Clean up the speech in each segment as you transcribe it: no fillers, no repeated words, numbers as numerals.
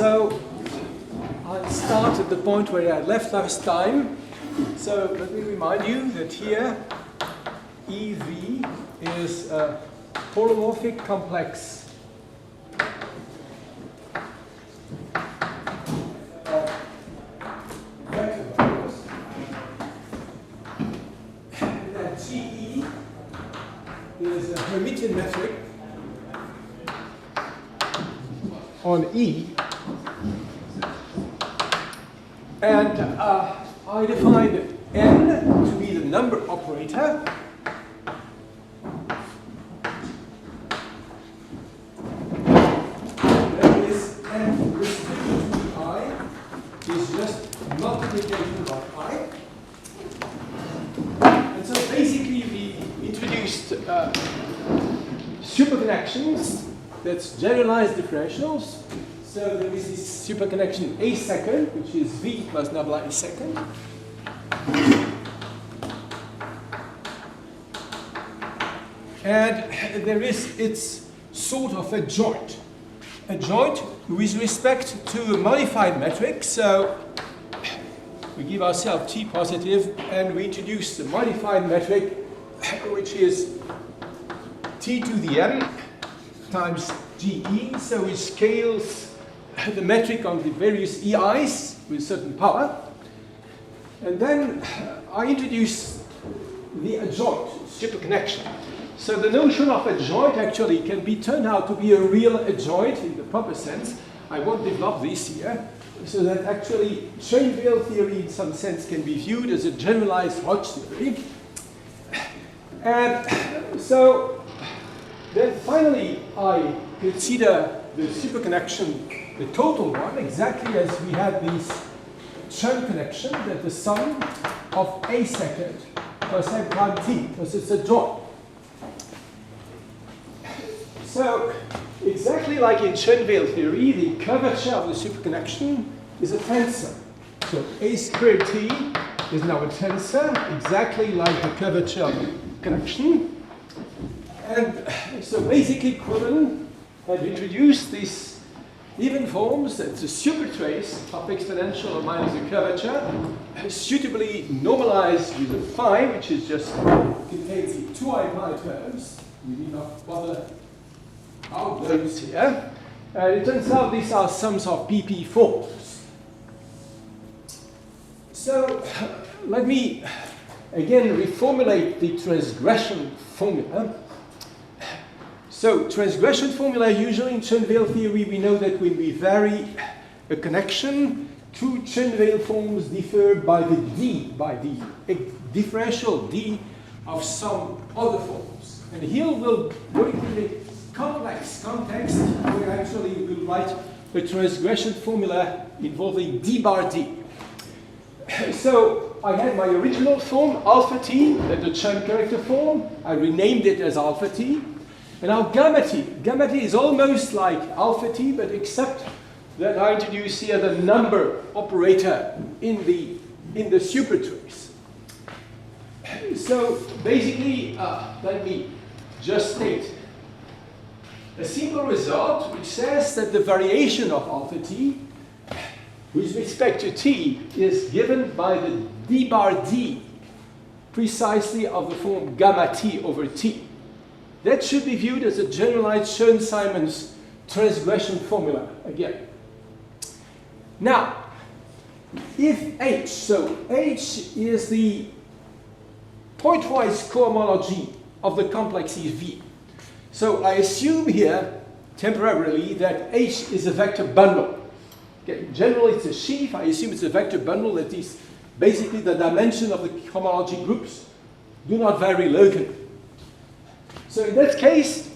So I'll start at the point where I left last time. So let me remind you that here EV is a holomorphic complex of vector values. That GE is a Hermitian metric on E. And I defined N to be the number operator. That is N restricted to I is just multiplication by I. And so basically we introduced superconnections, that's generalized differentials. So there is this superconnection A second, which is V plus double I second. And there is its sort of a joint with respect to a modified metric. So we give ourselves T positive and we introduce the modified metric, which is T to the M times GE. So it scales the metric on the various EIs with certain power. And then I introduce the adjoint superconnection. So the notion of adjoint actually can be turned out to be a real adjoint in the proper sense. I won't develop this here. So that actually chain veil theory in some sense can be viewed as a generalized Hodge theory. And so then finally I consider the superconnection the total one, exactly as we had this churn connection, that the sum of A second plus M prime T, because it's a joint. So, exactly like in chain veil theory, the curvature of the superconnection is a tensor. So A squared T is now a tensor, exactly like the curvature of the connection. And so basically Quillen had introduced this even forms, that's a supertrace of exponential or minus the curvature, suitably normalized with a phi, which is just contains the 2i pi terms. We need not bother out those here. And it turns out these are sums of PP forms. So let me again reformulate the transgression formula. So transgression formula, usually in chain veil theory, we know that when we vary a connection, two chain veil forms differ by the D, by the differential D of some other forms. And here we'll go into the complex context where actually we'll write a transgression formula involving D bar D. So I had my original form, alpha T, that's the chain character form. I renamed it as alpha T. And now gamma T is almost like alpha T, but except that I introduce here the number operator in the supertrace. So basically, let me just state a simple result which says that the variation of alpha T with respect to T is given by the D bar D precisely of the form gamma T over T. That should be viewed as a generalized Chern-Simons transgression formula again. Now, if H, so H is the pointwise cohomology of the complex EV. So I assume here, temporarily, that H is a vector bundle. Okay, generally it's a sheaf. I assume it's a vector bundle that is basically the dimension of the homology groups do not vary locally. So in that case,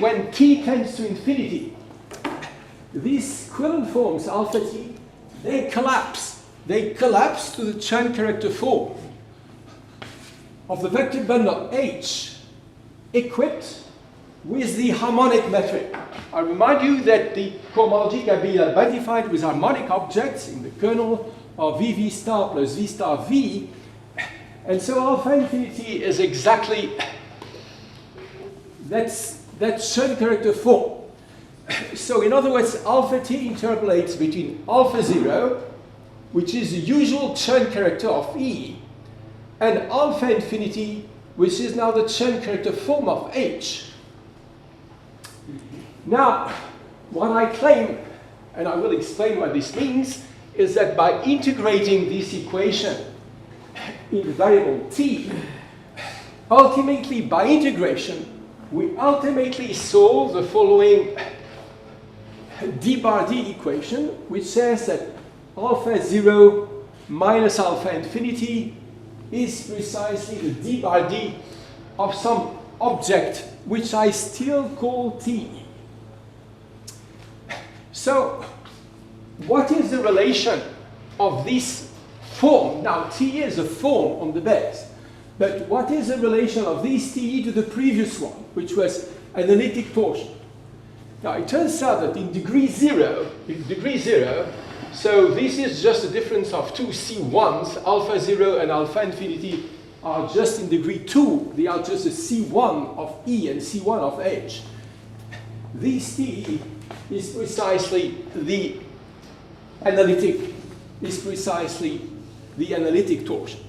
when T tends to infinity, these Quillen forms, alpha T, they collapse. They collapse to the Chern character form of the vector bundle H equipped with the harmonic metric. I remind you that the cohomology can be identified with harmonic objects in the kernel of VV star plus V star V. And so alpha infinity is exactly that Chern character form. So in other words, alpha t interpolates between alpha 0, which is the usual Chern character of E, and alpha infinity, which is now the Chern character form of H. Now, what I claim, and I will explain what this means, is that by integrating this equation in the variable t, ultimately by integration, we ultimately solve the following d bar d equation, which says that alpha 0 minus alpha infinity is precisely the d bar d of some object which I still call t. So, what is the relation of this form? Now, t is a form on the base, but what is the relation of this t to the previous one, which was analytic torsion? Now, it turns out that in degree 0, so this is just a difference of two C1s, alpha 0 and alpha infinity are just in degree 2. They are just a C1 of E and C1 of H. This T is precisely the analytic torsion.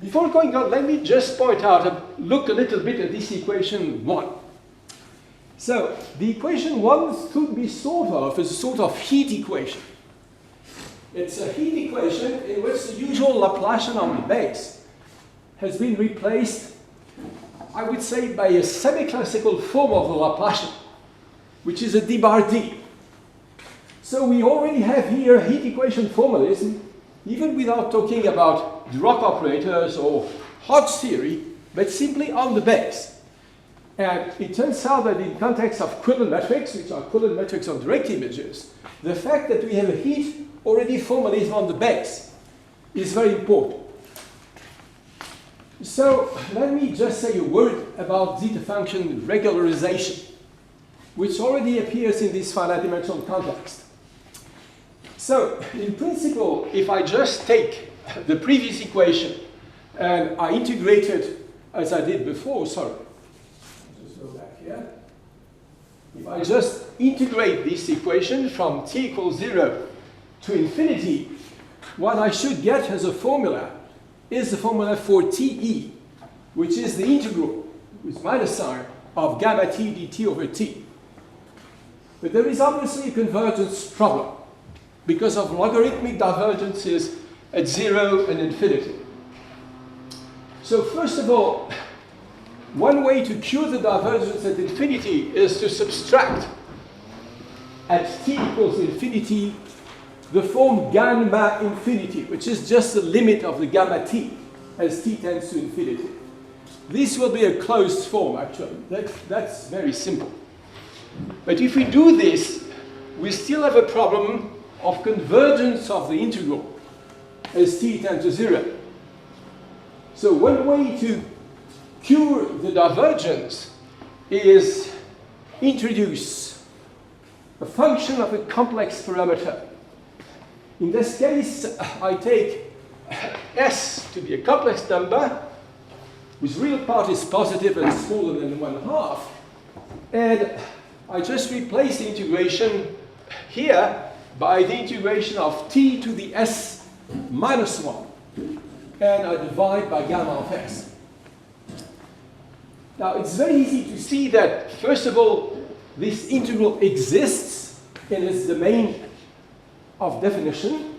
Before going on, let me just point out, look a little bit at this equation 1. So, the equation 1 could be thought of as a sort of heat equation. It's a heat equation in which the usual Laplacian on the base has been replaced, I would say, by a semi-classical form of the Laplacian, which is a d bar d. So we already have here heat equation formalism, even without talking about Dirac operators or Hodge theory, but simply on the base. And it turns out that in context of Quillen metrics, which are Quillen metrics of direct images, the fact that we have a heat already formalism on the base is very important. So let me just say a word about zeta function regularization, which already appears in this finite dimensional context. So in principle, if I just take the previous equation and I integrate it as I did before, sorry, just go back here. If I just integrate this equation from t equals 0 to infinity, what I should get as a formula is the formula for Te, which is the integral with minus sign of gamma t dt over t. But there is obviously a convergence problem because of logarithmic divergences at 0 and infinity. So first of all, one way to cure the divergence at infinity is to subtract at t equals infinity the form gamma infinity, which is just the limit of the gamma t as t tends to infinity. This will be a closed form, actually. That's very simple. But if we do this, we still have a problem of convergence of the integral as t tends to 0. So one way to cure the divergence is introduce a function of a complex parameter. In this case, I take S to be a complex number, whose real part is positive and smaller than 1/2, and I just replace the integration here by the integration of t to the s minus 1, and I divide by gamma of s. Now, it's very easy to see that, first of all, this integral exists in its domain of definition,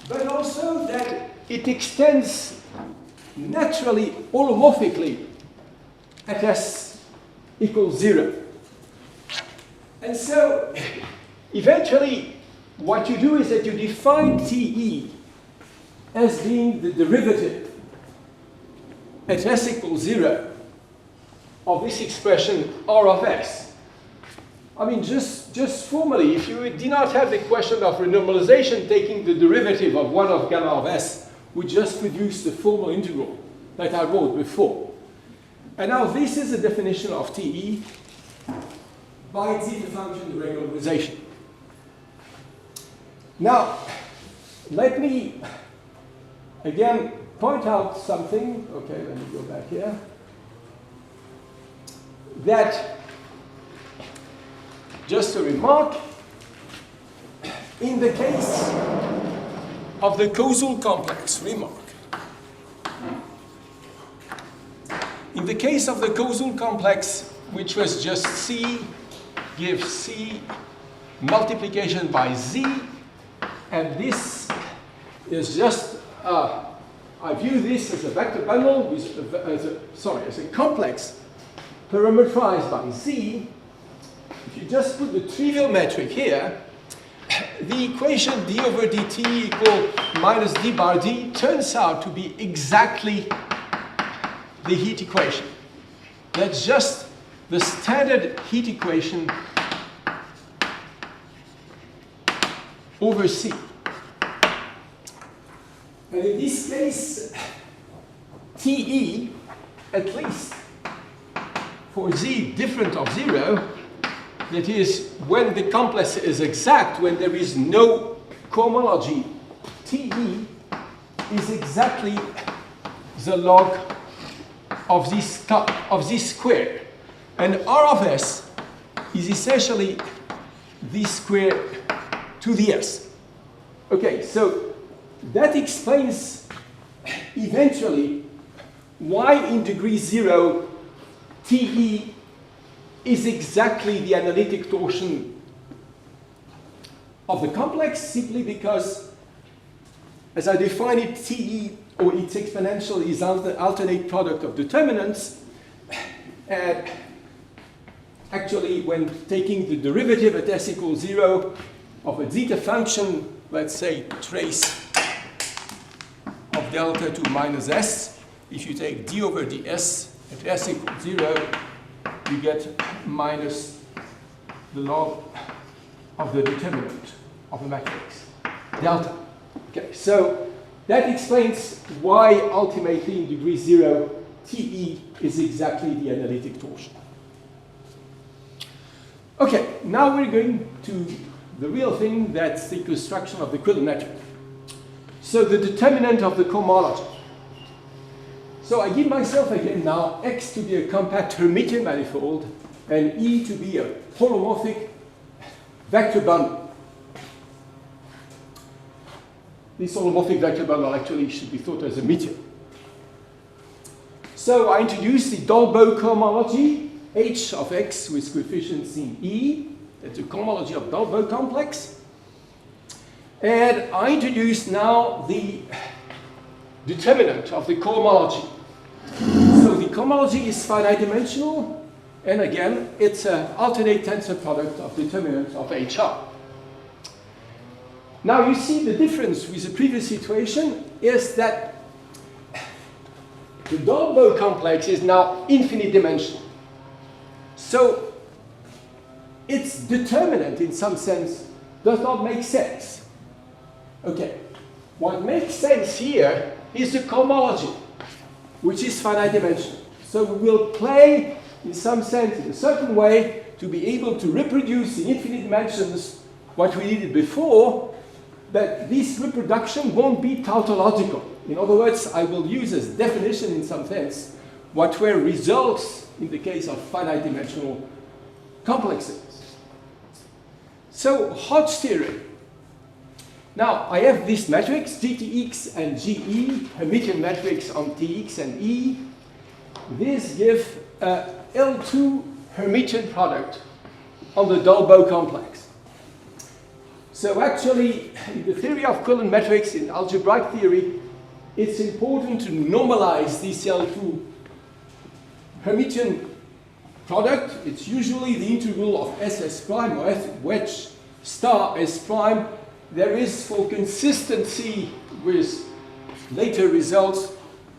but also that it extends naturally holomorphically at s equals 0. And so, eventually, what you do is that you define Te as being the derivative at s equals 0 of this expression R of s. I mean, just formally, if you did not have the question of renormalization, taking the derivative of 1 of gamma of s would just produce the formal integral that I wrote before. And now this is the definition of Te by zeta function regularization. Now, let me again point out something. Okay, let me go back here. That just a remark. In the case of the causal complex, remark. In the case of the causal complex, which was just C gives C multiplication by Z, and this is just, I view this as a vector bundle, with as a complex parameterized by Z. If you just put the trivial metric here, the equation d over dt equal minus d bar d turns out to be exactly the heat equation. That's just the standard heat equation over C. And in this case, TE, at least for Z different of 0, that is, when the complex is exact, when there is no cohomology, TE is exactly the log of this square. And R of S is essentially this square to the S. Okay, so that explains eventually why in degree 0 TE is exactly the analytic torsion of the complex, simply because, as I define it, TE or its exponential is the alternate product of determinants. And actually, when taking the derivative at S equals 0 of a zeta function, let's say trace of delta to minus S, if you take d over ds at S equals 0, you get minus the log of the determinant of the matrix, delta. Okay, so that explains why ultimately in degree 0, TE is exactly the analytic torsion. Okay, now we're going to the real thing, that's the construction of the Quillen metric. So the determinant of the cohomology. So I give myself again now X to be a compact Hermitian manifold and E to be a holomorphic vector bundle. This holomorphic vector bundle actually should be thought as a meteor. So I introduce the Dolbeault cohomology, H of X with coefficients in E. That's a cohomology of Dolbeault complex. And I introduce now the determinant of the cohomology. So the cohomology is finite dimensional, and again, it's an alternate tensor product of determinant of HR. Now you see the difference with the previous situation is that the Dolbeault complex is now infinite dimensional. So its determinant, in some sense, does not make sense. Okay, what makes sense here is the cohomology, which is finite dimensional. So we will play, in some sense, in a certain way, to be able to reproduce in infinite dimensions what we did before, but this reproduction won't be tautological. In other words, I will use as definition, in some sense, what were results in the case of finite dimensional complexes. So, Hodge theory. Now, I have this matrix, GTX and GE, Hermitian matrix on TX and E. This gives a L2 Hermitian product on the Dolbeault complex. So actually, in the theory of Quillen metrics, in algebraic theory, it's important to normalize this L2 Hermitian product. It's usually the integral of SS prime or S wedge star S prime. There is, for consistency with later results,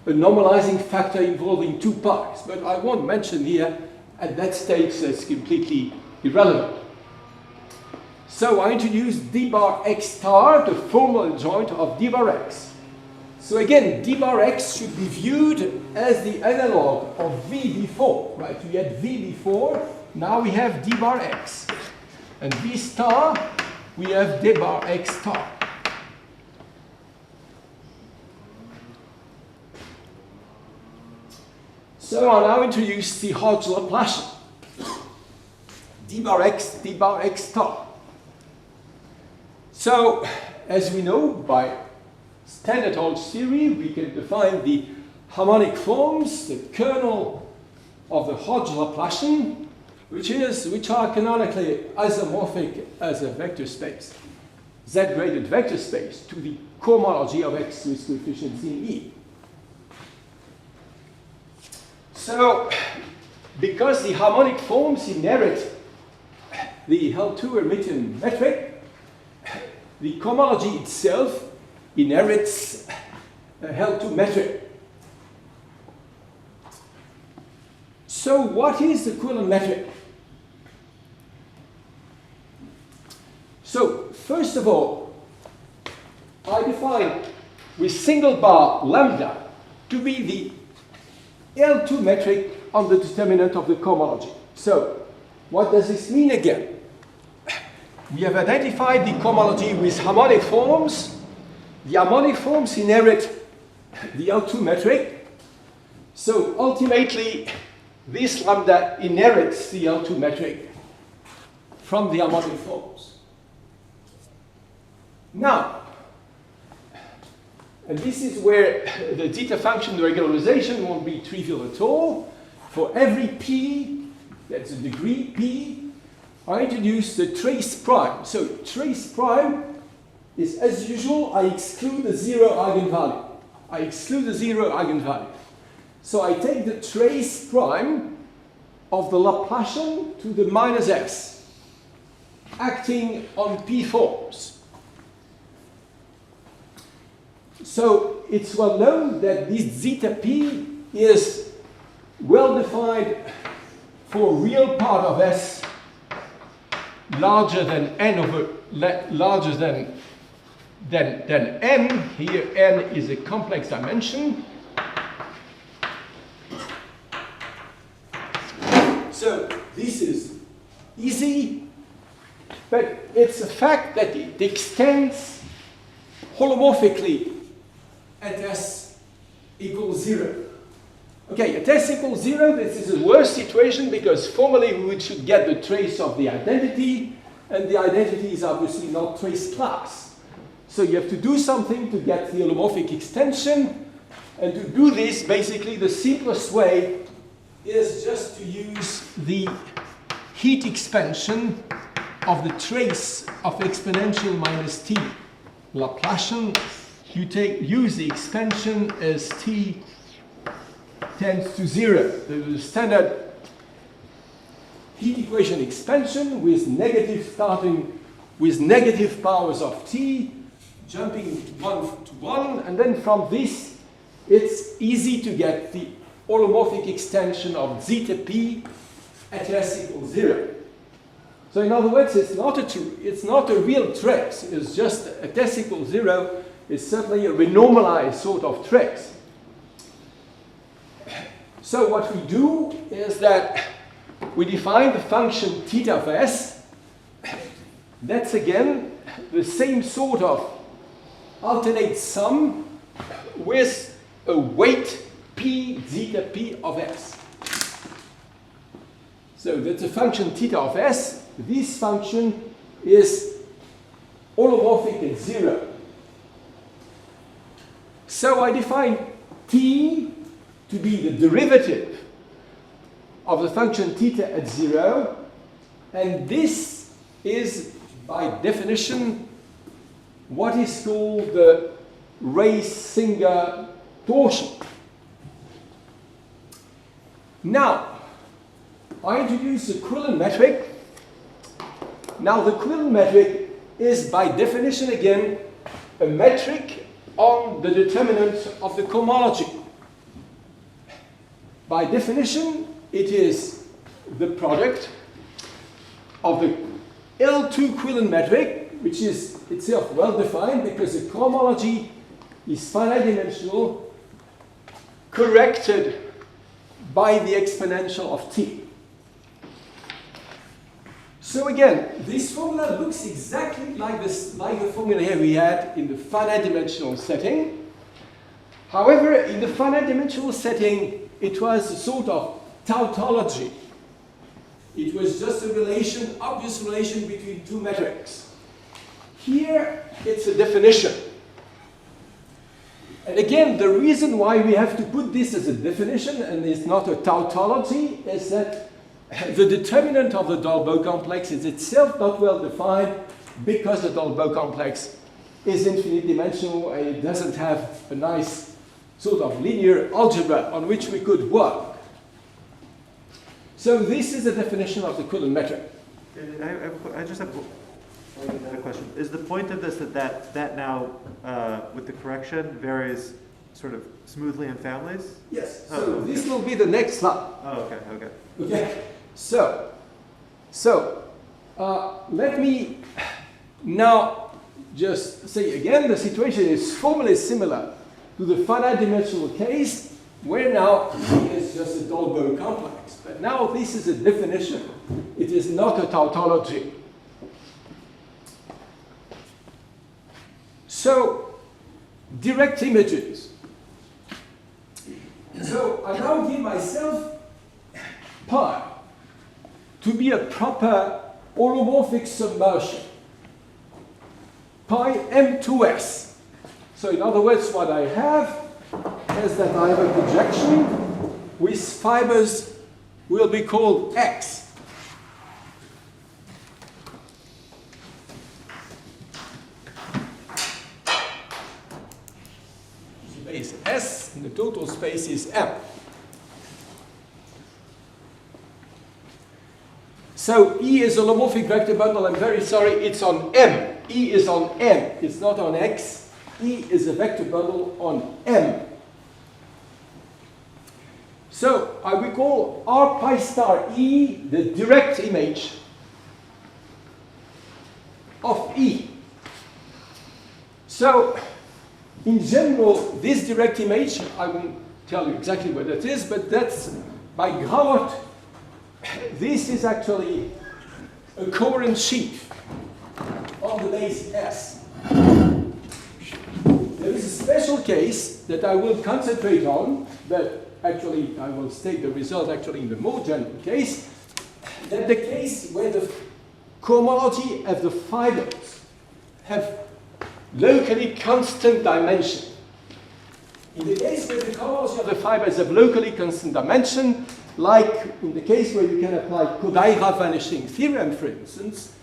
a normalizing factor involving 2 pi's. But I won't mention here, at that stage, that's completely irrelevant. So I introduce d bar x star, the formal adjoint of d bar x. So again, d bar x should be viewed as the analog of v before, right? We had v before, now we have d bar x. And v star, we have d bar x star. So I'll now introduce the Hodge Laplacian. d d bar x star. So, as we know, by standard Hodge theory, we can define the harmonic forms, the kernel of the Hodge Laplacian, which are canonically isomorphic as a vector space, z-graded vector space, to the cohomology of x with coefficients in E. So, because the harmonic forms inherit the L2 Hermitian metric, the cohomology itself inherits a L2 metric. So what is the Quillen metric? So first of all, I define with single bar lambda to be the L2 metric on the determinant of the cohomology. So what does this mean again? We have identified the cohomology with harmonic forms. The harmonic forms inherit the L2 metric. So ultimately, this lambda inherits the L2 metric from the harmonic forms. Now, and this is where the zeta function regularization won't be trivial at all. For every p, that's a degree p, I introduce the trace prime. So trace prime is, as usual, I exclude the zero eigenvalue. So I take the trace prime of the Laplacian to the minus s, acting on p forms. So it's well known that this zeta p is well defined for real part of s larger than n over larger than n. Here n is a complex dimension. So this is easy, but it's a fact that it extends holomorphically at s equals 0. Okay, at s equals 0, this is a worse situation because formally we should get the trace of the identity, and the identity is obviously not trace class. So you have to do something to get the holomorphic extension, and to do this, basically the simplest way is just to use the heat expansion of the trace of exponential minus t Laplacian. You use the expansion as t tends to 0. The standard heat equation expansion with starting with negative powers of t, jumping 1 to 1, and then from this it's easy to get the holomorphic extension of zeta p at s equals 0. So in other words, it's not a real trace. It's just at s equals 0. It's certainly a renormalized sort of trace. So what we do is that we define the function theta of s. That's again the same sort of alternate sum with a weight p zeta p of s. So that's a function theta of s. This function is holomorphic at 0. So I define t to be the derivative of the function theta at 0, and this is by definition what is called the Ray-Singer torsion. Now, I introduce the Quillen metric. Now the Quillen metric is by definition again a metric on the determinant of the cohomology. By definition, it is the product of the L2 Quillen metric, which is itself well defined because the cohomology is finite dimensional, corrected by the exponential of t. So again, this formula looks exactly like the formula here we had in the finite dimensional setting. However, in the finite dimensional setting, it was a sort of tautology. It was just a relation, obvious relation between two metrics. Here, it's a definition. And again, the reason why we have to put this as a definition and it's not a tautology is that the determinant of the Dolbeault complex is itself not well defined because the Dolbeault complex is infinite dimensional and it doesn't have a nice sort of linear algebra on which we could work. So this is a definition of the Quillen metric. I just have a question. Is the point of this that now, with the correction, varies sort of smoothly in families? Yes. So this will be the next slide. Oh, okay, okay. Okay. So let me now just say again, the situation is formally similar to the finite dimensional case, where now it's just a Dolbeault complex. But now this is a definition. It is not a tautology. So, direct images. So I now give myself pi to be a proper holomorphic submersion. Pi M2S. So in other words, what I have is that I have a projection with fibers will be called X. Space S, and the total space is M. So E is a holomorphic vector bundle. I'm very sorry, it's on M. E is on M, it's not on X. E is a vector bundle on M. So I will call R pi star E the direct image of E. So in general, this direct image, I won't tell you exactly what it is, but that's by Grauert. This is actually a coherent sheaf on the base S. There is a special case that I will concentrate on, but actually I will state the result actually in the more general case, that the case where the cohomology of the fibers have locally constant dimension. In the case where the cohomology of the fibers have locally constant dimension, like in the case where you can apply Kodaira vanishing theorem, for instance,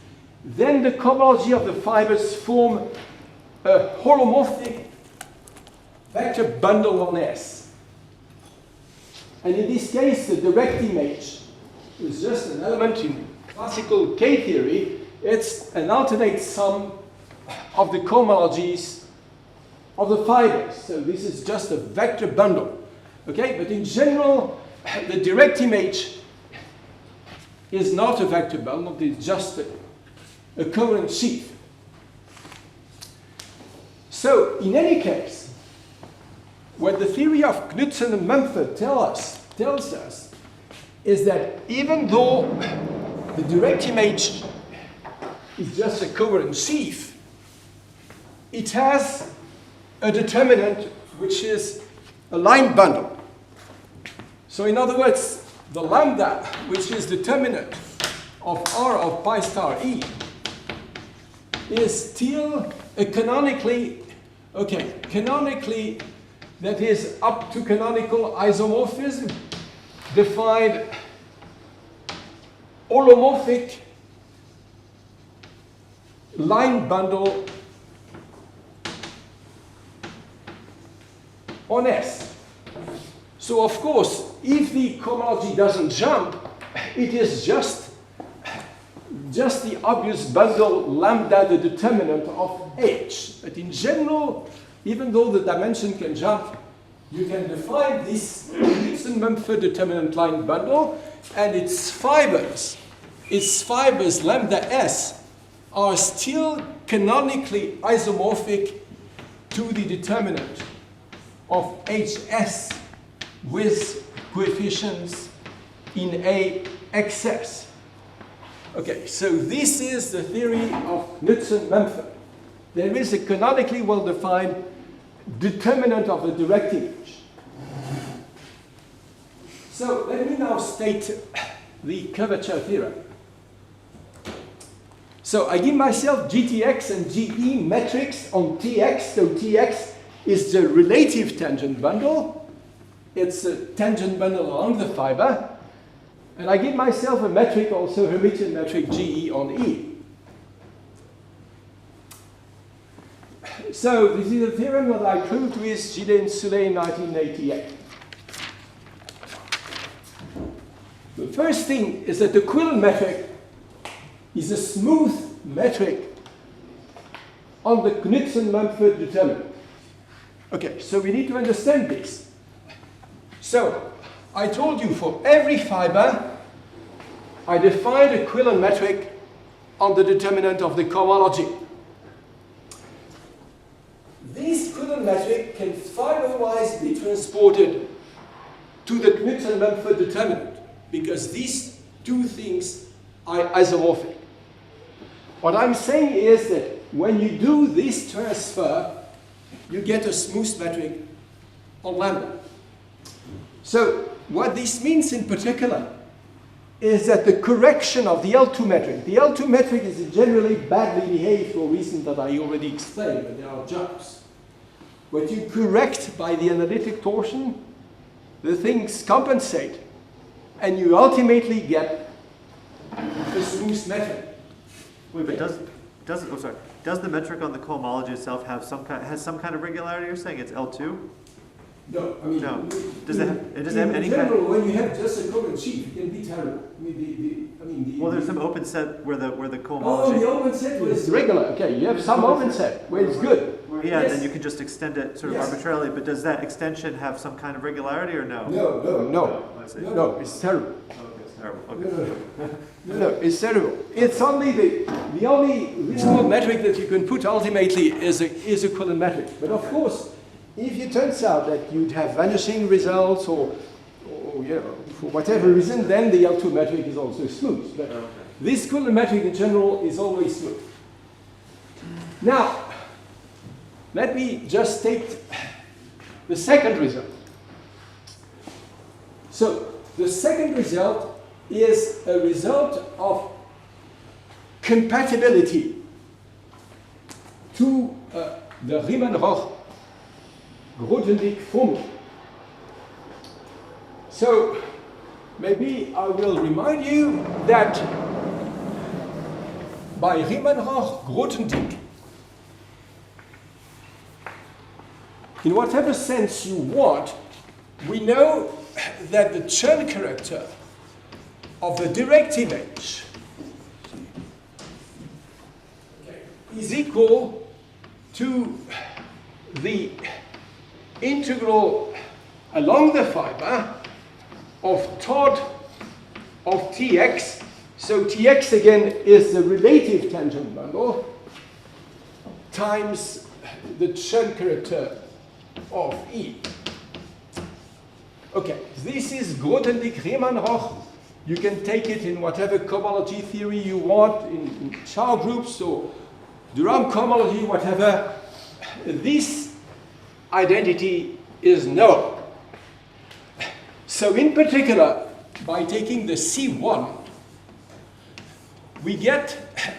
then the cohomology of the fibers form a holomorphic vector bundle on S. And in this case, the direct image is just an element in classical K-theory. It's an alternate sum of the cohomologies of the fibers. So this is just a vector bundle. Okay, but in general, the direct image is not a vector bundle, it's just a coherent sheaf. So, in any case, what the theory of Knudsen and Mumford tells us is that even though the direct image is just a coherent sheaf, it has a determinant which is a line bundle. So in other words, the lambda, which is determinant of R of pi star E, is still a canonically, that is up to canonical isomorphism, defined holomorphic line bundle on S. So of course, if the cohomology doesn't jump, it is just the obvious bundle lambda, the determinant of H. But in general, even though the dimension can jump, you can define this Knudsen-Mumford determinant line bundle, and its fibers lambda S, are still canonically isomorphic to the determinant of HS with coefficients in A excess. Okay, so this is the theory of Knudsen-Mumford. There is a canonically well-defined determinant of the direct image. So let me now state the curvature theorem. So I give myself GTX and GE metrics on TX. So TX is the relative tangent bundle. It's a tangent bundle along the fiber. And I give myself a metric, also Hermitian metric GE on E. So this is a theorem that I proved with Quillen and Soulet in 1988. The first thing is that the Quillen metric is a smooth metric on the Knudsen-Mumford determinant. Okay, so we need to understand this. So I told you for every fiber, I defined a Quillen metric on the determinant of the cohomology. This Quillen metric can fiber-wise be transported to the Knudsen-Mumford determinant because these two things are isomorphic. What I'm saying is that when you do this transfer, you get a smooth metric on lambda. So what this means in particular is that the correction of the L2 metric, the L2 metric is generally badly behaved for reasons that I already explained, but there are jumps. What you correct by the analytic torsion, the things compensate, and you ultimately get a smooth metric. Wait, but does the metric on the cohomology itself have some kind of regularity? You're saying it's L2? No, I mean, no. Does it have any general, kind? when you have just a common sheaf, it can be terrible. Well, there's some open set where the cohomology. Oh, the open set is regular. Okay, you have some open set where it's good. Yeah, yes. then you can just extend it sort of Yes. arbitrarily. But does that extension have some kind of regularity or no? No. I see. No, it's terrible. Okay, it's terrible. Okay. No, it's terrible. It's only the only reasonable metric that you can put ultimately is a Quillen metric. But of course, if it turns out that you'd have vanishing results or you know, for whatever reason, then the L2 metric is also smooth. But this Quillen metric in general is always smooth. Now, let me just take the second result. So the second result is a result of compatibility to the Riemann-Roch-Grothendieck formula. So maybe I will remind you that by Riemann-Roch-Grothendieck, in whatever sense you want, we know that the Chern character of the direct image is equal to the integral along the fiber of Todd of Tx. So Tx again is the relative tangent bundle times the Chern character of E. Okay, this is Grothendieck-Riemann-Roch. You can take it in whatever cohomology theory you want, in Chow groups or Durham cohomology, whatever. This identity is known. So in particular, by taking the C1, we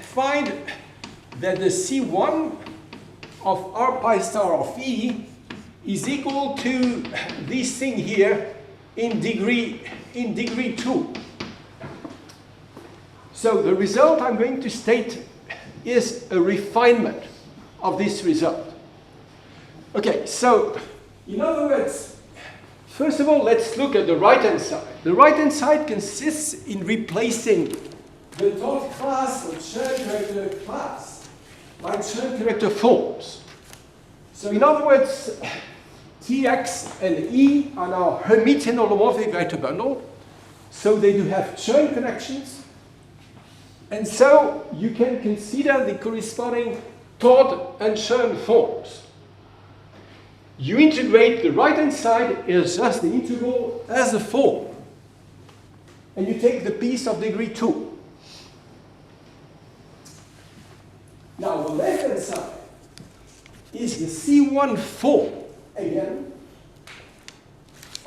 find that the C1 of R pi star of E is equal to this thing here in degree 2. So the result I'm going to state is a refinement of this result. Okay, so in other words, first of all, let's look at the right-hand side. The right-hand side consists in replacing the Todd class or Chern character class by Chern character forms. So in other words, Tx and E are now Hermitian holomorphic vector bundle, so they do have Chern connections, and so you can consider the corresponding Todd and Chern forms. You integrate the right-hand side is just the integral as a form, and you take the piece of degree 2. Now the left-hand side is the C1 form, again,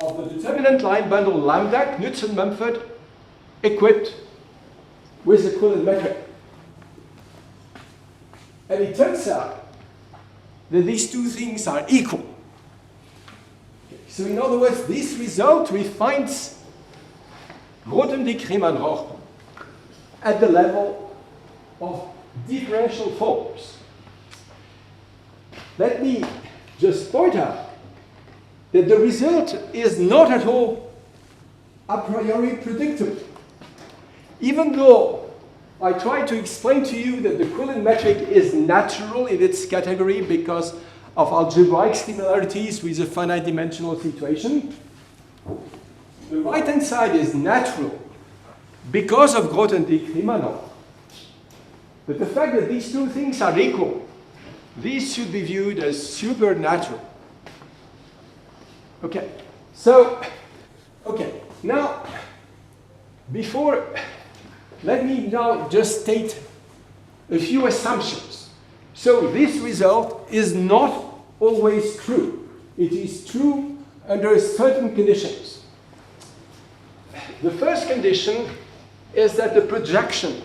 of the determinant line bundle lambda, Knudsen-Mumford, equipped with the Quillen metric. And it turns out that these two things are equal. So in other words, this result refines Grothendieck-Riemann-Roch at the level of differential forms. Let me just point out that the result is not at all a priori predictable. Even though I try to explain to you that the Quillen metric is natural in its category because of algebraic similarities with a finite dimensional situation, the right-hand side is natural because of Grothendieck-Riemann-Roch. But the fact that these two things are equal, these should be viewed as supernatural. Okay, so, okay, now, let me now just state a few assumptions. So this result is not always true. It is true under certain conditions. The first condition is that the projection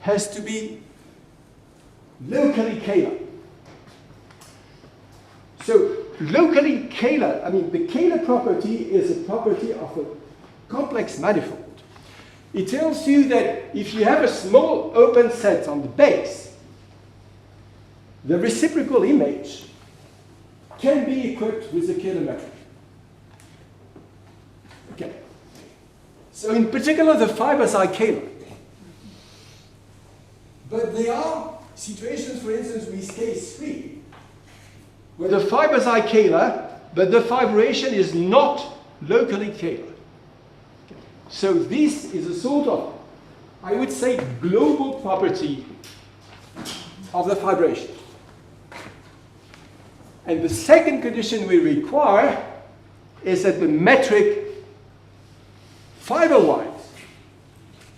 has to be locally scalar. So locally scalar, I mean, the scalar property is a property of a complex manifold. It tells you that if you have a small open set on the base, the reciprocal image can be equipped with the Quillen metric. Okay. So in particular, the fibers are scalar. But there are situations, for instance, with case 3, where the fibers are scalar, but the fibration is not locally scalar. So this is a sort of, I would say, global property of the fibration. And the second condition we require is that the metric fiber-wise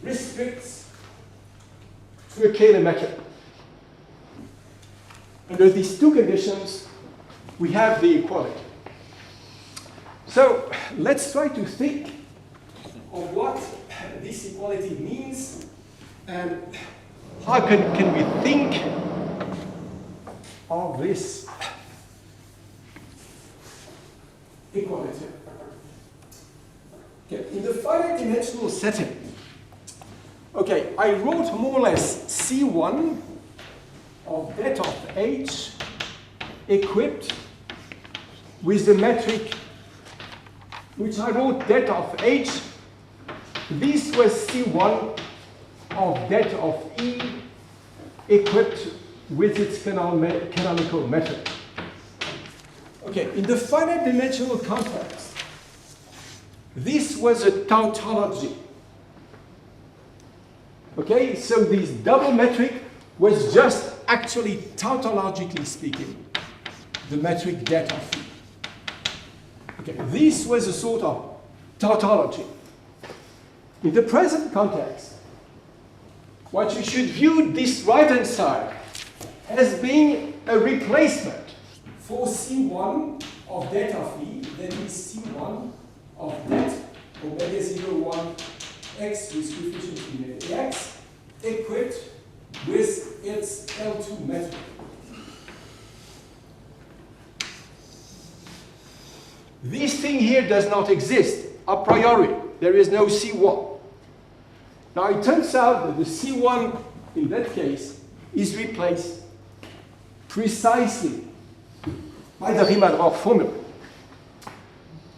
restricts to a Quillen metric. Under these two conditions, we have the equality. So let's try to think of what this equality means and how can we think of this equality. Okay, in the finite dimensional setting, okay, I wrote more or less C1 of that of H equipped with the metric which I wrote that of H. This was C1 of that of E equipped with its canonical metric. Okay, in the finite dimensional context, this was a tautology. Okay, so this double metric was just actually tautologically speaking the metric that of E. Okay, this was a sort of tautology. In the present context, what you should view this right-hand side as being a replacement for C1 of that of E, that is C1 of that omega 0, 1 x with coefficient unit x, equipped with its L2 metric. This thing here does not exist a priori. There is no C1. Now it turns out that the C1 in that case is replaced precisely by the Riemann-Roch formula.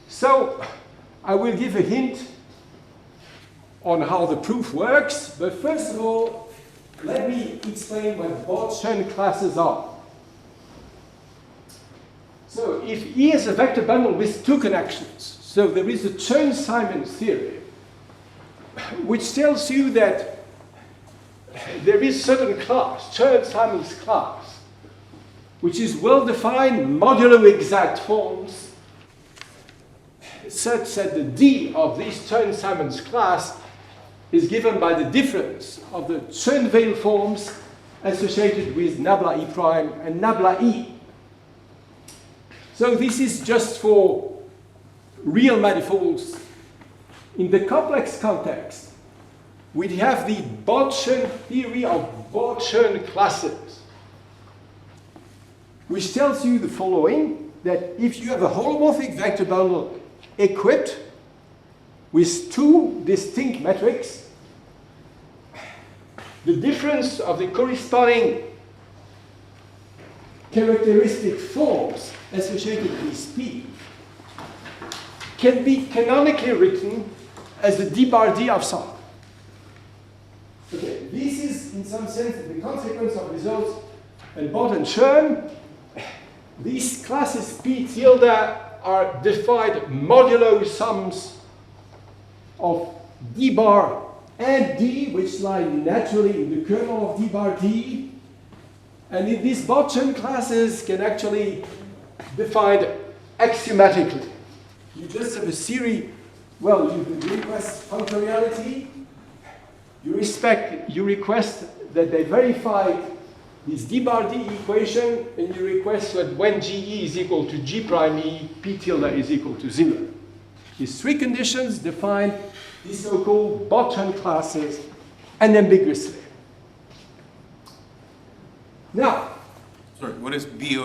So I will give a hint on how the proof works, but first of all, let me explain what Bord-Chern classes are. So if E is a vector bundle with two connections, so there is a Chern-Simons theory, which tells you that there is certain class, Chern-Simons class, which is well-defined modulo exact forms, such that the D of this Chern-Simons class is given by the difference of the Chern-Weil forms associated with nabla E prime and nabla E. So this is just for real manifolds. In the complex context, we have the Bot-Chern theory of Bot-Chern classes, which tells you the following, that if you have a holomorphic vector bundle equipped with two distinct metrics, the difference of the corresponding characteristic forms associated with P can be canonically written as the d bar d of psi. Okay, this is in some sense the consequence of results and Bot and Chern. These classes P tilde are defined modulo sums of d bar and d, which lie naturally in the kernel of d bar d. And in these Bot-Chern classes can actually defined axiomatically. You just have a series, well, you request functoriality, you request that they verify this d bar d equation, and you request that when GE is equal to G prime E, P tilde is equal to 0. These three conditions define these so-called Bot-Chern classes unambiguously. Now, sorry, what is P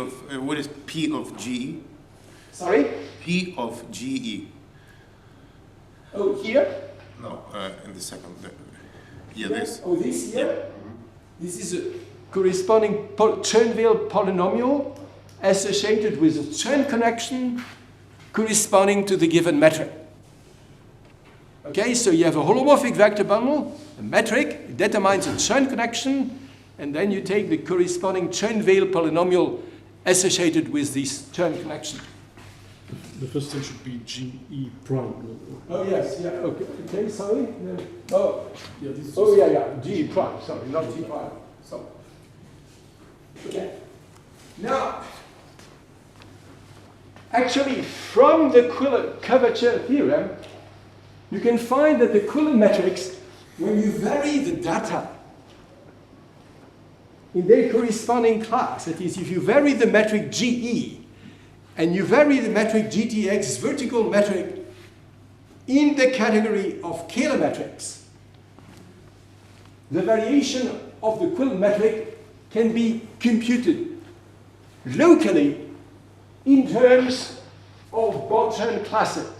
of GE? Sorry? P of GE. Oh, here? No, in the second. Yeah, this. Oh, this here? This is a corresponding Chern-Weil polynomial associated with a Chern connection corresponding to the given metric. Okay, so you have a holomorphic vector bundle, a metric, it determines a Chern connection, and then you take the corresponding Chern-Weil polynomial associated with this Chern connection. The first thing should be GE prime. Oh, yes, yeah, okay, sorry. No. Oh, Yeah, this is oh, yeah, G prime, sorry, not G prime. Sorry. Okay. Now, actually, from the Quillen curvature theorem, you can find that the Quillen metrics, when you vary the data in their corresponding class, that is, if you vary the metric GE and you vary the metric GTX vertical metric in the category of Quillen metrics, the variation of the Quillen metric can be computed locally in terms of Bot-Chern classes.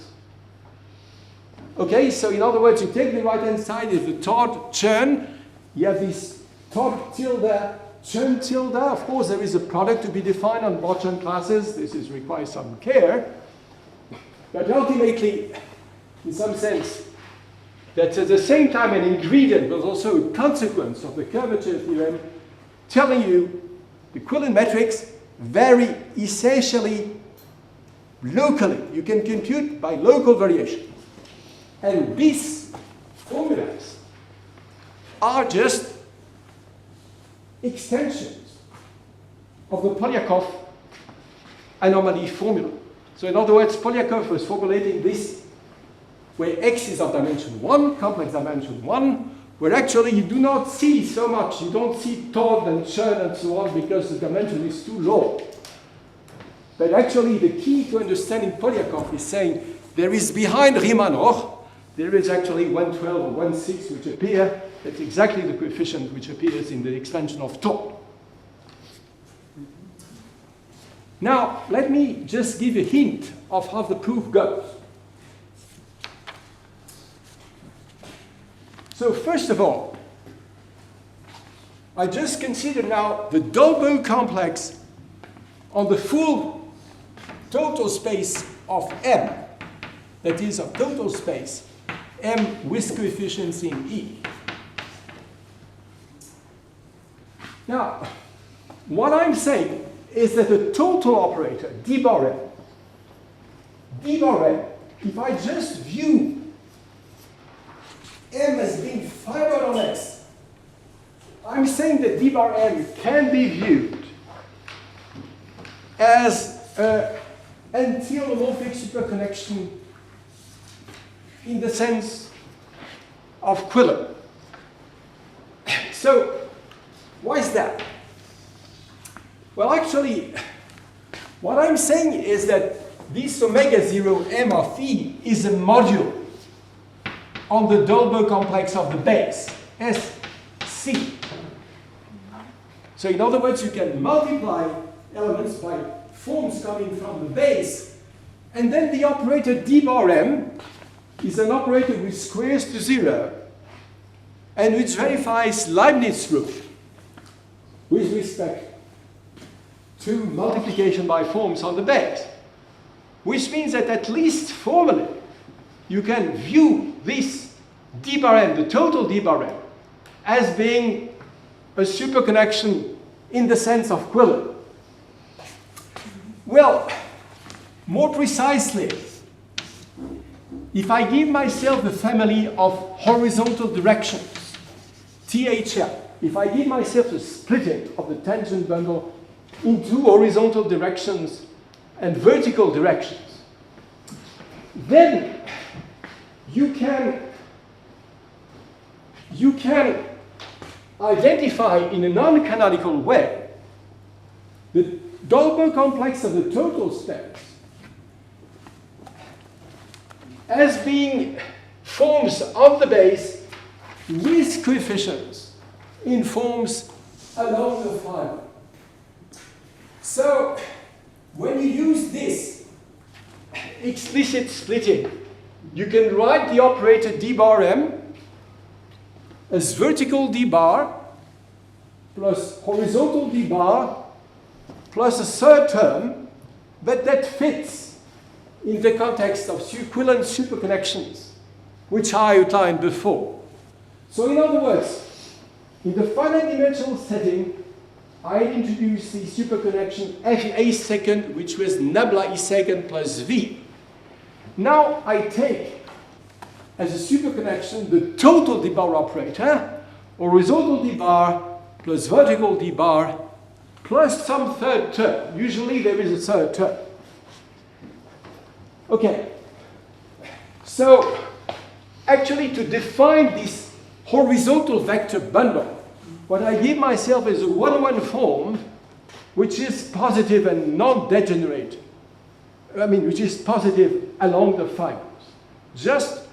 Okay, so in other words, you take the right-hand side is the Todd Chern, you have this Todd tilde, Chern tilde. Of course, there is a product to be defined on Bot-Chern classes. This requires some care. But ultimately, in some sense, that's at the same time an ingredient, but also a consequence of the curvature theorem, telling you the Quillen metrics vary essentially locally. You can compute by local variation. And these formulas are just extensions of the Polyakov anomaly formula. So in other words, Polyakov was formulating this where x is of dimension 1, complex dimension 1, where actually you do not see so much. You don't see Todd and Chern and so on because the dimension is too low. But actually the key to understanding Polyakov is saying there is behind Riemann-Roch, there is actually 112 or 16 which appear. That's exactly the coefficient which appears in the expansion of Todd. Now, let me just give a hint of how the proof goes. So first of all, I just consider now the Dolbeault complex on the full total space of M, that is of total space, M with coefficients in E. Now, what I'm saying is that the total operator, d bar M, if I just view M as being fibered on S, I'm saying that d bar M can be viewed as an anti-holomorphic superconnection in the sense of Quillen. So, why is that? Well, actually, what I'm saying is that this omega 0 M of E is a module on the Dolbeault complex of the base, SC. So in other words, you can multiply elements by forms coming from the base, and then the operator d bar m is an operator which squares to 0 and which verifies Leibniz rule with respect to multiplication by forms on the base, which means that at least formally you can view this d bar m, the total d bar m, as being a superconnection in the sense of Quillen. Well, more precisely, if I give myself the family of horizontal directions, THL, if I give myself the splitting of the tangent bundle into horizontal directions and vertical directions, then you can identify in a non-canonical way the Dolbeault complex of the total space as being forms on the base with coefficients in forms along the fiber. So when you use this explicit splitting, you can write the operator d bar m as vertical d bar plus horizontal d bar plus a third term, but that fits in the context of Quillen superconnections, which I outlined before. So in other words, in the finite dimensional setting, I introduced the superconnection FA second, which was nabla E second plus V. Now I take as a superconnection the total d bar operator, horizontal d bar plus vertical d bar plus some third term. Usually there is a third term. Okay, so actually to define this horizontal vector bundle, what I give myself is a 1-1 form which is positive and non-degenerate. Which is positive along the fibers. Just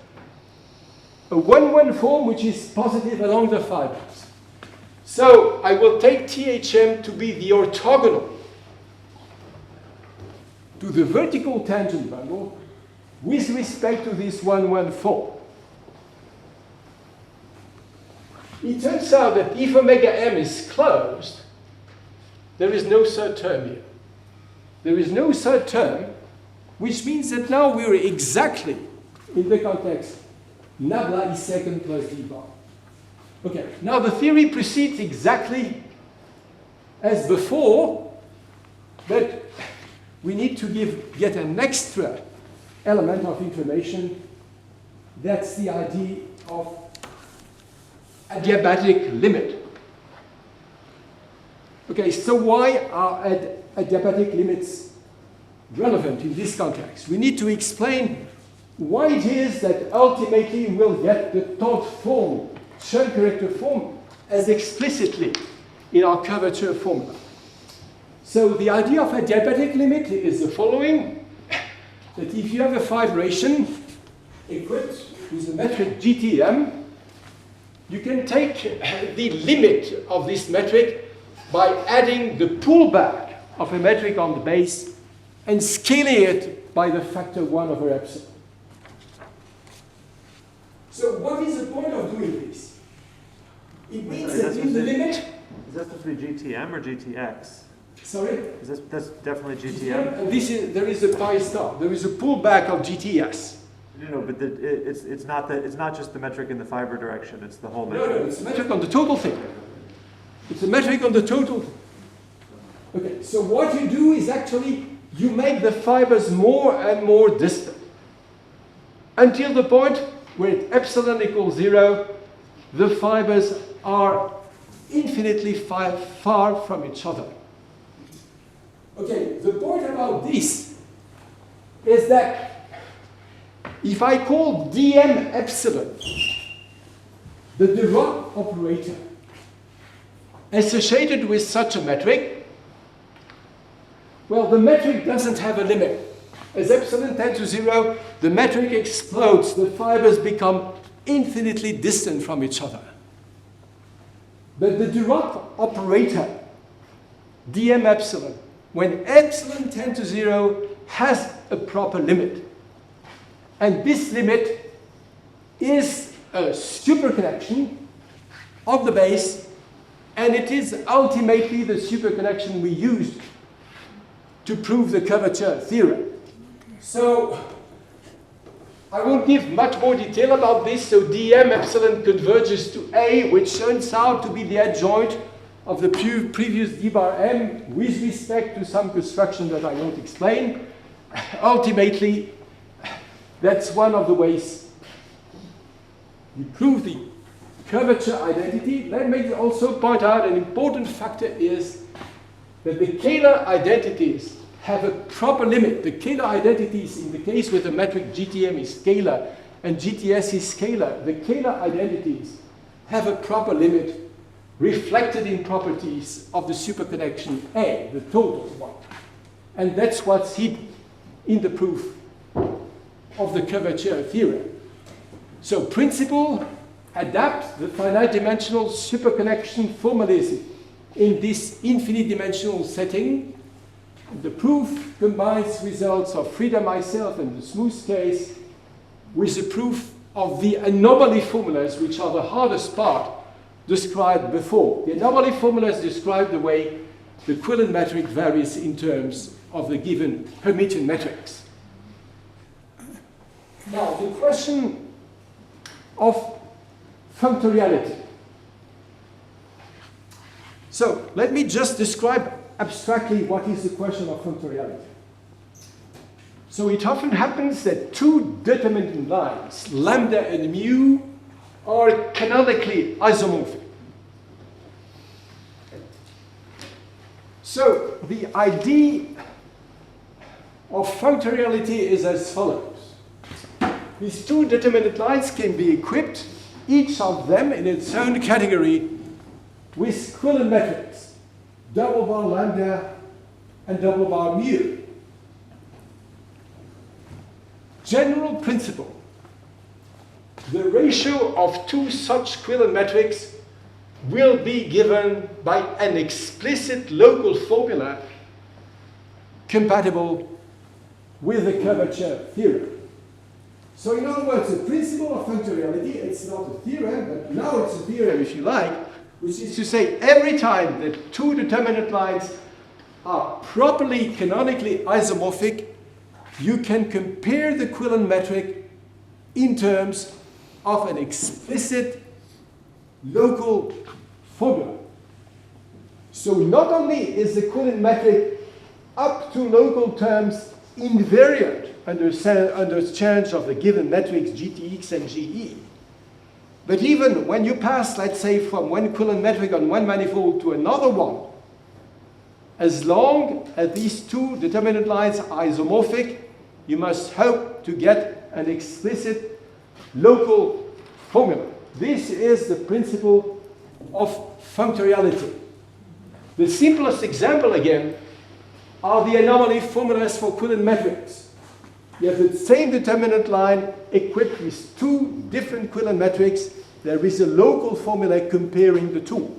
a 1-1 form which is positive along the fibers. So I will take THM to be the orthogonal to the vertical tangent bundle with respect to this 1-1 form. It turns out that if omega m is closed, there is no third term here. There is no third term, which means that now we're exactly in the context nabla E second plus d bar. Okay, now the theory proceeds exactly as before, but we need to give yet an extra element of information. That's the idea of adiabatic limit. Okay, so why are adiabatic limits relevant in this context? We need to explain why it is that ultimately we'll get the third form, Schoen corrector form, as explicitly in our curvature formula. So the idea of adiabatic limit is the following, that if you have a fibration equipped with a metric GTM, you can take the limit of this metric by adding the pullback of a metric on the base and scaling it by the factor 1/epsilon. So what is the point of doing this? It means that in the limit... Is that supposed to be GTM or GTX? Sorry? That's definitely GTM? And there is a pi star. There is a pullback of GTS. No, but it's not just the metric in the fiber direction. It's the whole metric. No, it's a metric on the total thing. It's a metric on the total. Okay, so what you do is actually you make the fibers more and more distant until the point where at epsilon equals 0, the fibers are infinitely far from each other. Okay, the point about this is that if I call dm epsilon the Dirac operator associated with such a metric, well, the metric doesn't have a limit. As epsilon tends to 0, the metric explodes, the fibers become infinitely distant from each other. But the Dirac operator, dm epsilon, when epsilon tends to 0, has a proper limit. And this limit is a superconnection of the base, and it is ultimately the superconnection we used to prove the curvature theorem. So I won't give much more detail about this. So dm epsilon converges to A, which turns out to be the adjoint of the previous d bar m with respect to some construction that I won't explain. Ultimately, that's one of the ways we prove the curvature identity. Let me also point out an important factor is that the Kähler identities have a proper limit. The Kähler identities, in the case with the metric GTM is scalar and GTS is scalar, the Kähler identities have a proper limit reflected in properties of the superconnection A, the total one. And that's what's hidden in the proof of the curvature theorem. So principle, adapt the finite dimensional superconnection formalism in this infinite dimensional setting. The proof combines results of Frida myself and the smooth case with the proof of the anomaly formulas, which are the hardest part described before. The anomaly formulas describe the way the Quillen metric varies in terms of the given Hermitian metrics. Now, the question of functoriality. So, let me just describe abstractly what is the question of functoriality. So it often happens that two determinant lines, lambda and mu, are canonically isomorphic. So the idea of functoriality is as follows. These two determinant lines can be equipped, each of them in its own category, with Quillen metrics, double bar lambda and double bar mu. General principle. The ratio of two such Quillen metrics will be given by an explicit local formula compatible with the curvature theorem. So in other words, the principle of functoriality, it's not a theorem, but now it's a theorem if you like, which is to say every time that two determinant lines are properly canonically isomorphic, you can compare the Quillen metric in terms of an explicit local formula. So not only is the Quillen metric up to local terms invariant under change of the given metrics GTX and GE, but even when you pass, let's say, from one Quillen metric on one manifold to another one, as long as these two determinant lines are isomorphic, you must hope to get an explicit local formula. This is the principle of functoriality. The simplest example, again, are the anomaly formulas for Quillen metrics. You have the same determinant line equipped with two different Quillen metrics. There is a local formula comparing the two.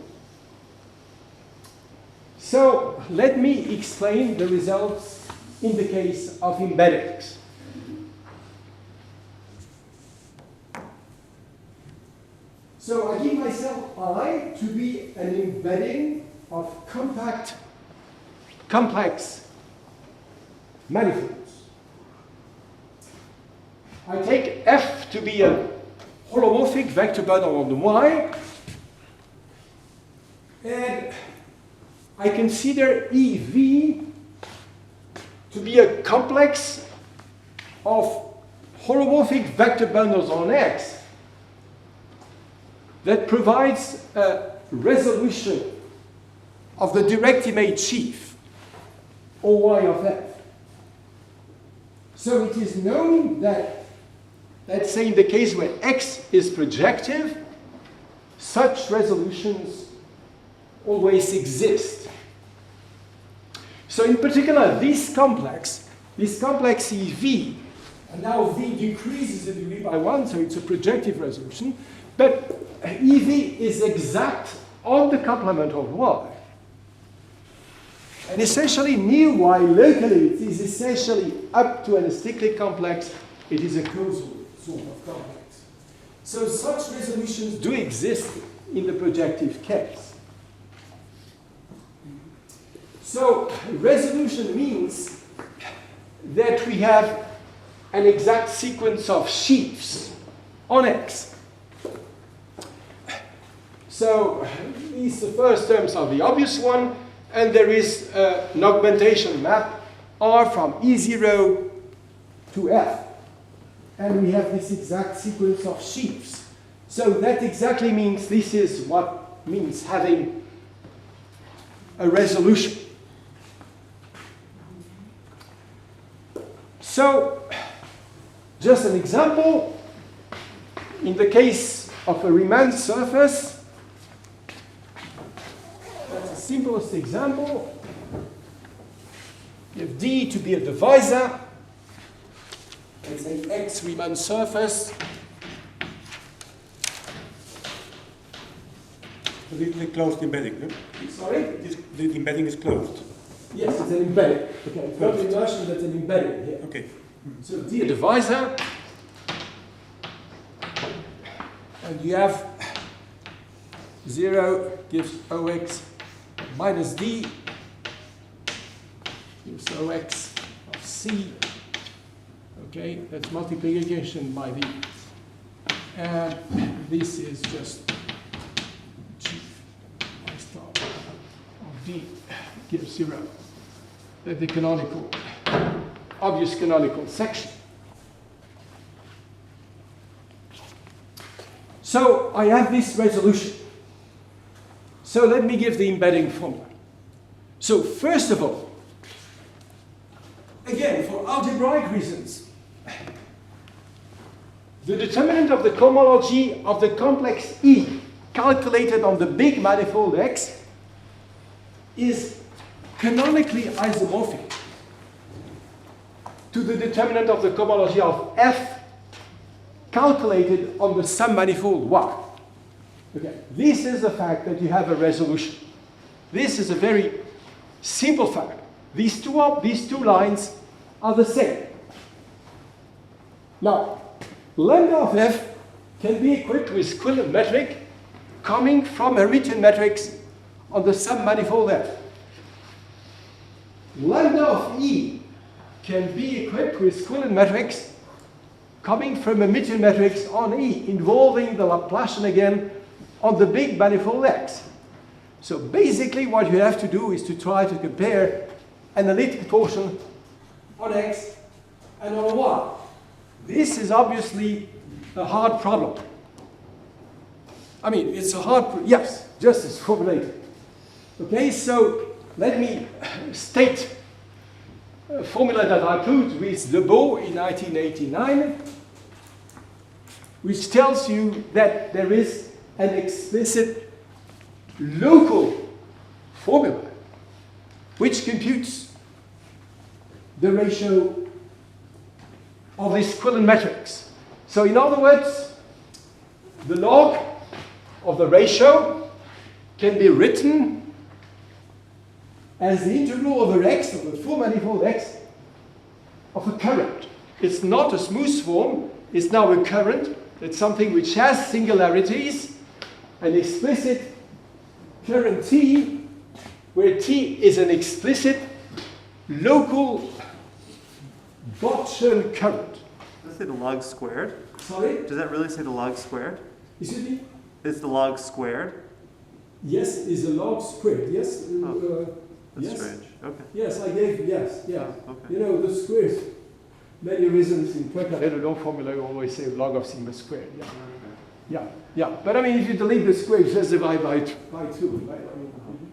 So let me explain the results in the case of embeddings. So I give myself I to be an embedding of complex manifolds. I take F to be a holomorphic vector bundle on the Y, and I consider EV to be a complex of holomorphic vector bundles on X that provides a resolution of the direct image sheaf, OY of F. So it is known that, let's say in the case where X is projective, such resolutions always exist. So in particular, this complex EV And now V decreases the degree by 1, so it's a projective resolution. But EV is exact on the complement of Y. And essentially, near Y locally, it is essentially up to an cyclic complex. It is a causal sort of complex. So such resolutions do exist in the projective case. So resolution means that we have an exact sequence of sheaves on X. So these the first terms are the obvious one, and there is an augmentation map R from E0 to F. And we have this exact sequence of sheaves. So that exactly means this is what means having a resolution. So, just an example, in the case of a Riemann surface, that's the simplest example. You have D to be a divisor. It's an X Riemann surface. The closed embedding, no? Sorry? The embedding is closed. Yes, it's an embedding. Okay, it's not immersion, but an embedding here. Okay. So D a divisor. And you have 0 gives OX minus D gives OX of C. Okay, that's multiplication by D. And this is just G I star of D gives 0. That's the canonical, obvious canonical section. So I have this resolution. So let me give the embedding formula. So first of all, again, for algebraic reasons, the determinant of the cohomology of the complex E calculated on the big manifold X is canonically isomorphic to the determinant of the cohomology of F calculated on the submanifold Y. Okay. This is the fact that you have a resolution. This is a very simple fact. These two lines are the same. Now, lambda of F can be equipped with Quillen metric coming from Hermitian metrics on the submanifold F. Lambda of E can be equipped with Quillen metrics coming from Hermitian metrics on E, involving the Laplacian again on the big manifold X. So basically what you have to do is to try to compare analytic torsion on X and on Y. This is obviously a hard problem. I mean, it's a hard, yes, just as formulated. Okay, so let me state a formula that I put with Lebeau in 1989, which tells you that there is an explicit local formula which computes the ratio of these Quillen metrics. So in other words, the log of the ratio can be written as the integral over X, of the full manifold X, of a current. It's not a smooth form, it's now a current. It's something which has singularities, an explicit current T, where T is an explicit local Botchan current. Does it say the log squared? Sorry? Does that really say the log squared? Is it? Is the log squared? Yes, is a log squared. Yes. That's yes. strange. Okay. Yes, I gave, yes, yeah. Okay. You know, the squares, many reasons in Poincaré-Ledon formula, you always say log of sigma squared. Yeah. Yeah, yeah. But I mean, if you delete the square, just divide by 2, right? I mean,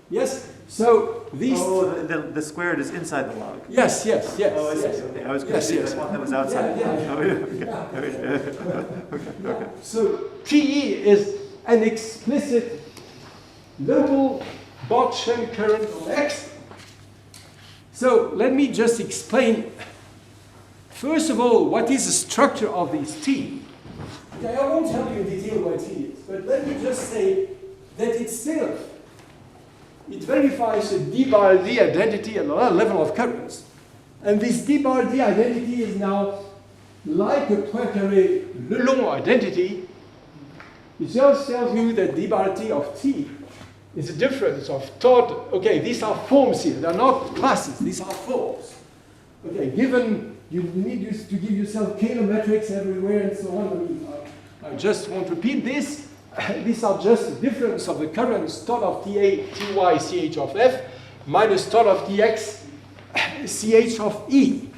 yes, so these... Oh, the squared is inside the log. Yes, yes, yes. Oh, I see. Yes. Okay. I was Yes, confused. yes. I thought that was outside. Yeah, yeah. Oh, yeah. Okay. Yeah. So TE is an explicit local Botchan current on X. So let me just explain First of all, what is the structure of this T? Okay, I won't tell you in detail what T is, but let me just say that itself, it verifies a d bar d identity at a level of currents. And this d bar d identity is now like a Poincaré Lelong identity. It just tells you that d bar t of t is a difference of tod. Okay, these are forms here. They're not classes. These are forms. Okay, given you need to give yourself Kähler metrics everywhere and so on. I mean, I just won't repeat this. These are just the difference of the currents tod of TA, Ty, Ch of f minus tod of Tx, Ch of E.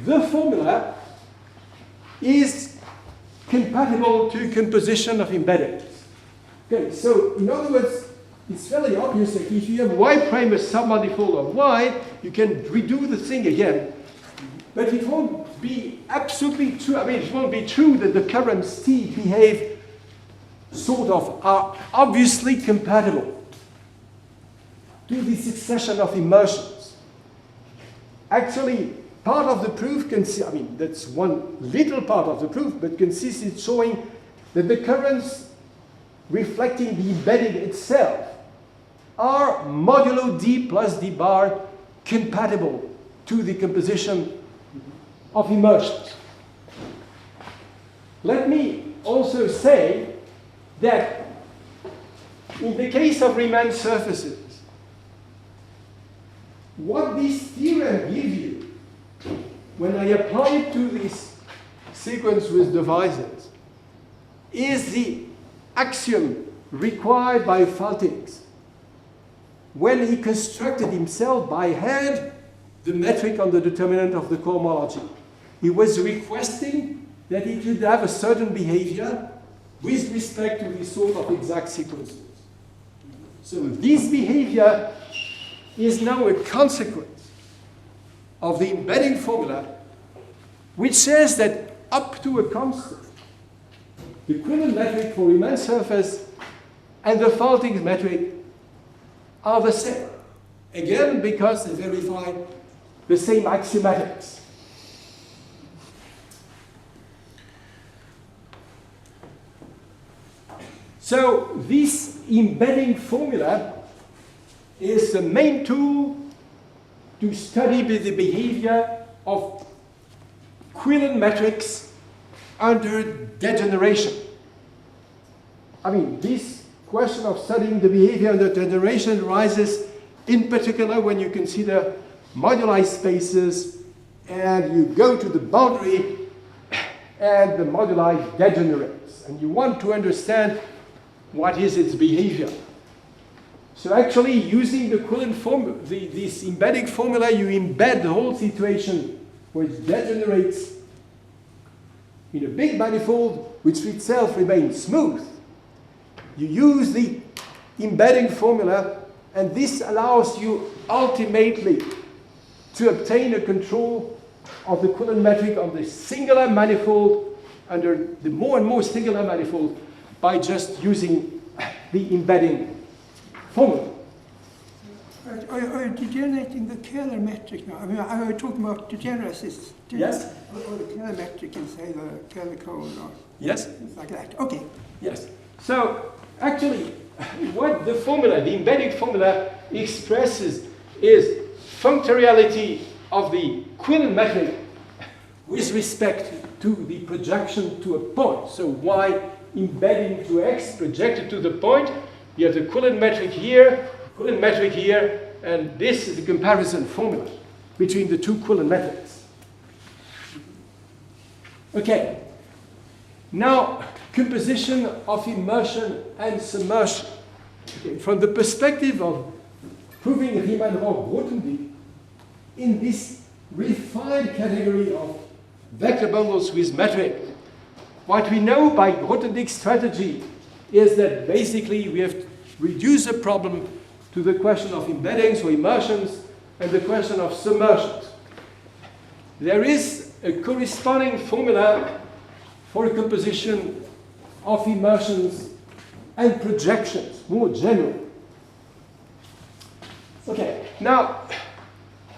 The formula is compatible to composition of embeddings. Okay, so in other words, it's fairly obvious that if you have y prime a submanifold of y, you can redo the thing again. But it won't be absolutely true. I mean, it won't be true that the currents T behave sort of are obviously compatible to the succession of immersions. Actually, part of the proof I mean, that's one little part of the proof, but consists in showing that the currents reflecting the embedding itself are modulo d plus d bar compatible to the composition of immersions. Let me also say that in the case of Riemann surfaces, what this theorem gives you, when I apply it to this sequence with divisors, is the axiom required by Vortices when he constructed himself by hand the metric on the determinant of the cohomology. He was requesting that it should have a certain behavior with respect to these sort of exact sequences. So this behavior is now a consequence of the embedding formula, which says that up to a constant, the Quillen metric for Riemann surface and the Vortices metric are the same. Again, because they verify the same axiomatics. So this embedding formula is the main tool to study the behavior of Quillen metrics under degeneration. I mean, this question of studying the behavior under degeneration arises in particular when you consider moduli spaces and you go to the boundary and the moduli degenerates and you want to understand what is its behavior. So actually using the Quillen formula, this embedding formula, you embed the whole situation which degenerates in a big manifold which itself remains smooth. You use the embedding formula, and this allows you ultimately to obtain a control of the Quillen metric on the singular manifold under the more and more singular manifold by just using the embedding formula. Are you degenerating the Kähler metric now? I mean, are you talking about degeneracies? Yes. Or the Kähler metric in, say, the Kähler code or Yes. things like that? Okay. Yes. So actually, what the formula, the embedding formula, expresses is functoriality of the Quillen metric with respect to the projection to a point. So y embedding to x projected to the point. You have the Quillen metric here, and this is the comparison formula between the two Quillen metrics. Okay. Now, composition of immersion and submersion. Okay. From the perspective of proving Riemann-Roch-Grothendieck, in this refined category of vector bundles with metric, what we know by Grothendieck's strategy is that basically we have to reduce the problem to the question of embeddings or immersions and the question of submersions. There is a corresponding formula for a composition of immersions and projections, more general. Okay, now,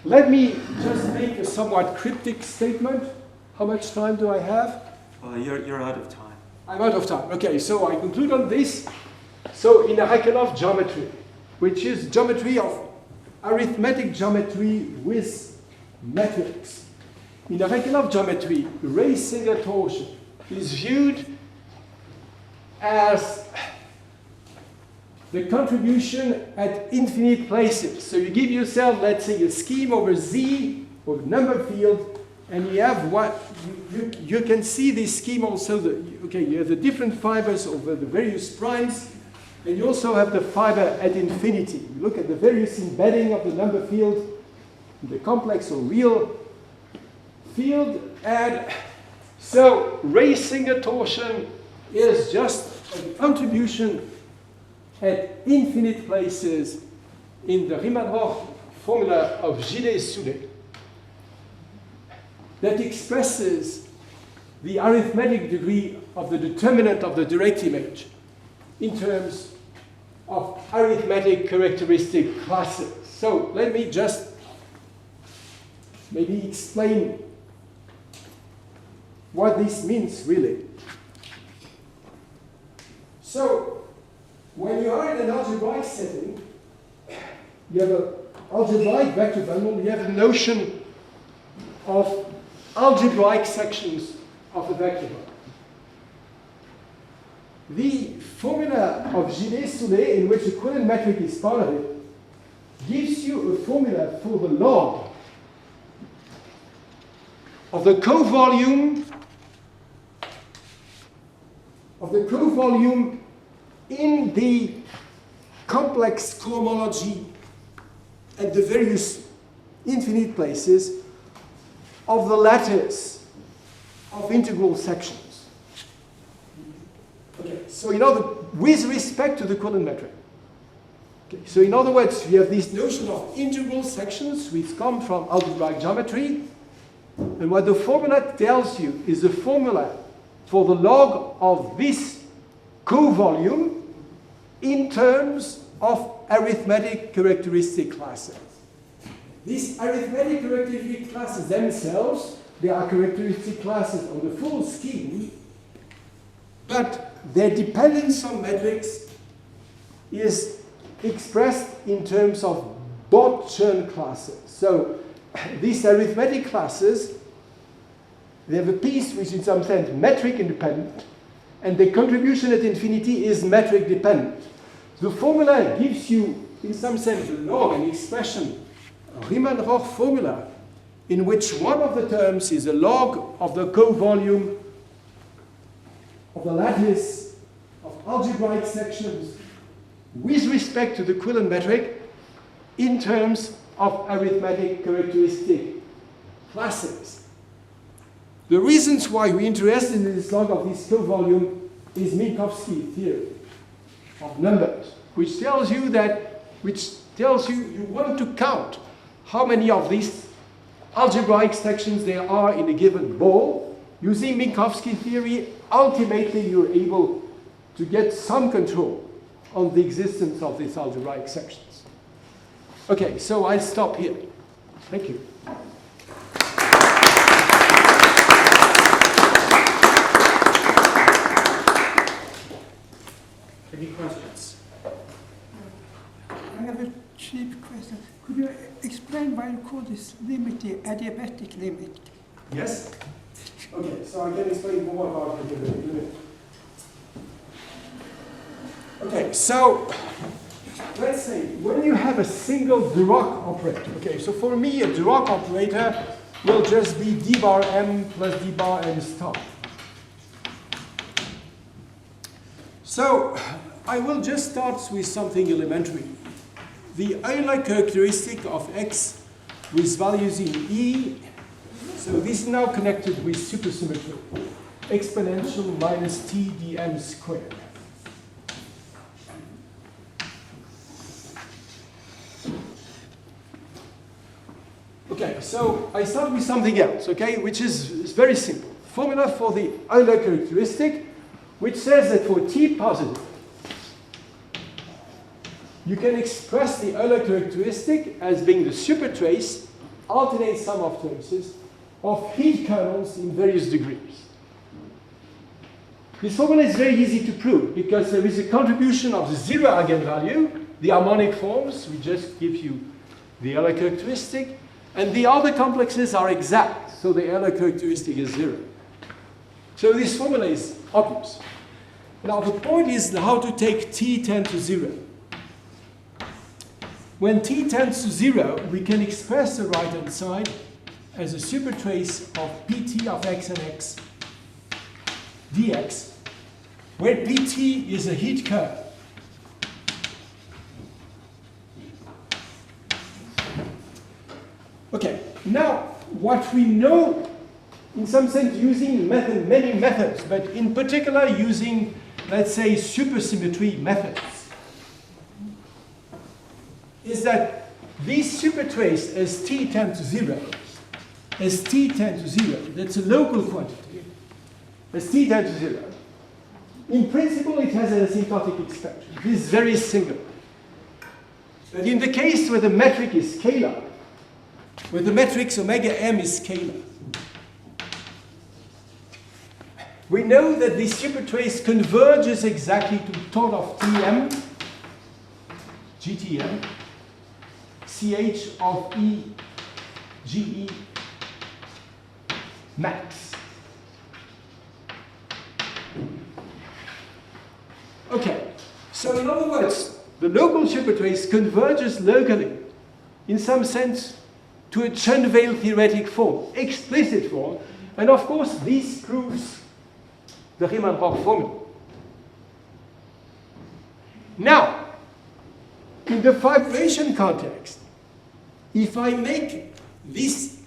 let me just make a somewhat cryptic statement. How much time do I have? You're out of time. I'm out of time. Okay, so I conclude on this. So in Aharonov geometry, which is geometry of arithmetic geometry with metrics. In Aharonov geometry, ray single torsion is viewed as the contribution at infinite places. So you give yourself, let's say, a scheme over Z or number field, and you have what you can see this scheme also. You have the different fibers over the various primes, and you also have the fiber at infinity. You look at the various embedding of the number field, the complex or real field, and so ray single torsion is just a contribution at infinite places in the Riemann-Roch formula of J.M that expresses the arithmetic degree of the determinant of the direct image in terms of arithmetic characteristic classes. So let me just maybe explain what this means really. So when you are in an algebraic setting, you have an algebraic vector bundle, you have the notion of algebraic sections of a vector bundle. The formula of J.M, in which the Quillen metric is part of it, gives you a formula for the log of the co-volume in the complex cohomology at the various infinite places of the lattice of integral sections. Okay, so with respect to the Quillen metric. Okay, so in other words, we have this notion of integral sections which come from algebraic geometry, and what the formula tells you is the formula for the log of this co-volume in terms of arithmetic characteristic classes. These arithmetic characteristic classes themselves, they are characteristic classes on the full scheme, but their dependence on metrics is expressed in terms of Bott-Chern classes. So these arithmetic classes, they have a piece which is in some sense metric independent, and the contribution at infinity is metric dependent. The formula gives you, in some sense, a log, an expression, a Riemann-Roch formula, in which one of the terms is a log of the co-volume of the lattice of algebraic sections with respect to the Quillen metric in terms of arithmetic characteristic classes. The reasons why we're interested in this log of this co-volume is Minkowski theory of numbers, which tells you you want to count how many of these algebraic sections there are in a given ball. Using Minkowski theory, ultimately you're able to get some control on the existence of these algebraic sections. Okay, so I'll stop here. Thank you. Any questions? I have a cheap question. Could you explain why you call this limit the adiabatic limit? Yes? Okay, so I can explain more about the limit. Okay, so let's say when you have a single Dirac operator, okay, so for me a Dirac operator will just be d bar m plus d bar m star. So I will just start with something elementary. The Euler characteristic of x with values in E, so this is now connected with supersymmetry, exponential minus t dm squared. Okay, so I start with something else, okay, which is very simple. Formula for the Euler characteristic, which says that for t positive, you can express the Euler characteristic as being the supertrace alternate sum of traces of heat kernels in various degrees. This formula is very easy to prove because there is a contribution of the zero eigenvalue, the harmonic forms, we just give you the Euler characteristic, and the other complexes are exact, so the Euler characteristic is zero. So this formula is obvious. Now the point is how to take t tend to 0. When t tends to 0, we can express the right-hand side as a supertrace of pt of x and x dx, where pt is a heat curve. Okay, now what we know, in some sense using many methods, but in particular using, let's say, supersymmetry methods, is that this supertrace as t tends to 0, that's a local quantity, as t tends to 0, in principle it has an asymptotic expansion. This is very singular. But in the case where the metric is scalar, where the matrix omega m is scalar, we know that this supertrace converges exactly to tot of Tm, GTM, CH of E, GE, max. Okay, so in other words, the local supertrace converges locally, in some sense, to a Chern-Weil theoretic form, explicit form, and of course this proves the Riemann-Roch formula. Now, in the fibration context, if I make this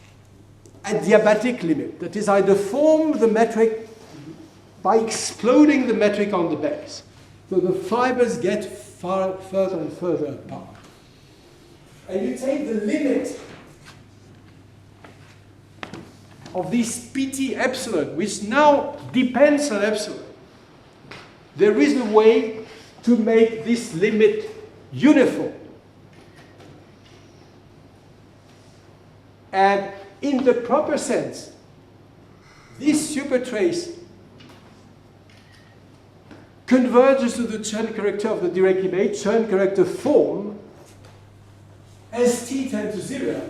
adiabatic limit, that is, I deform the metric by exploding the metric on the base, so the fibers get further and further apart. And you take the limit of this pt epsilon, which now depends on epsilon. There is a way to make this limit uniform. And in the proper sense, this supertrace converges to the Chern character of the directly made Chern character form as t tends to 0.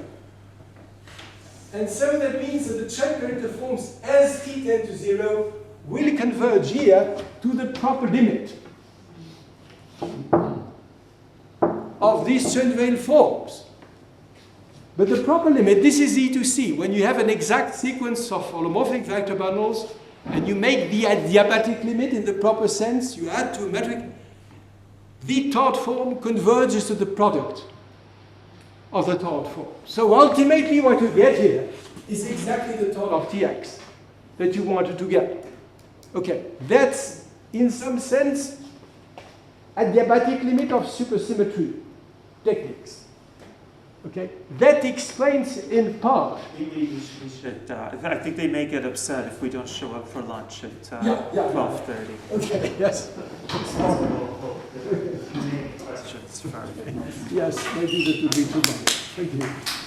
And so that means that the Chern character forms as t tends to 0 will converge here to the proper limit of these Chern-Weil forms. But the proper limit, this is E to C. When you have an exact sequence of holomorphic vector bundles and you make the adiabatic limit in the proper sense, you add to a metric, the Todd form converges to the product of the Todd form. So ultimately what you get here is exactly the Todd of Tx that you wanted to get. Okay, that's in some sense adiabatic limit of supersymmetry techniques. Okay, that explains in part. We should, I think they may get upset if we don't show up for lunch at 12:30. Okay, yes. Questions for me? Yes, maybe that would be too much. Thank you.